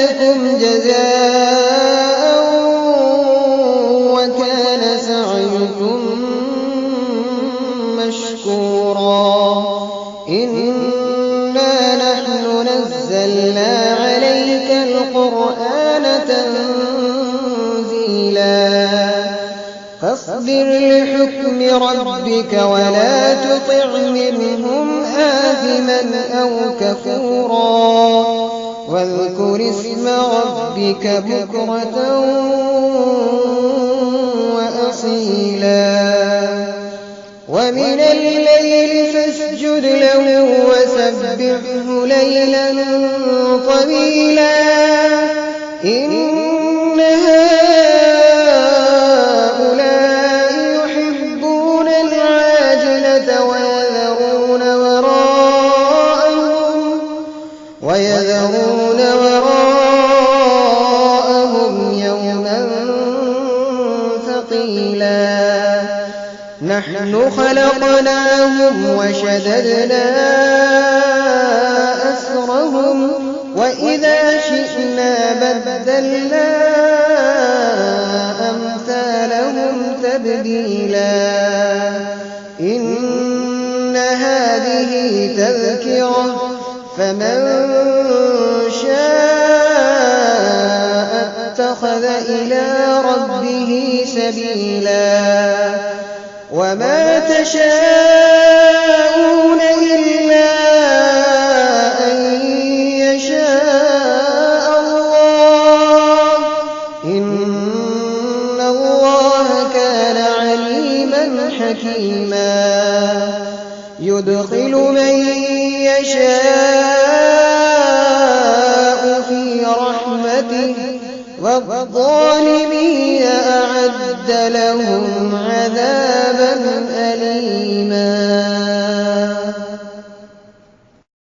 لكم جزاء وكان سعيكم مشكورا إنا نحن نزلنا عليك القرآن تنزيلا فاصبر لحكم ربك ولا تطع منهم آثما أو كفورا واذكر اسم ربك بكرة وأصيلا ومن الليل فاسجد له وسبحه ليلا طويلا إن هؤلاء يحبون العاجلة ويذرون وراءهم يوما ثقيلا نحن خلقناهم وشددنا أسرهم وإذا شئنا بدلنا أمثالهم تبديلا إن هذه تذكرة فمن شاء اتخذ إلى ربه سبيلا وما تشاءون إلا أن يشاء الله إن الله كان عليما حكيما يدخل من يشاء في رحمته والظالمين أعد لهم عذابا أليما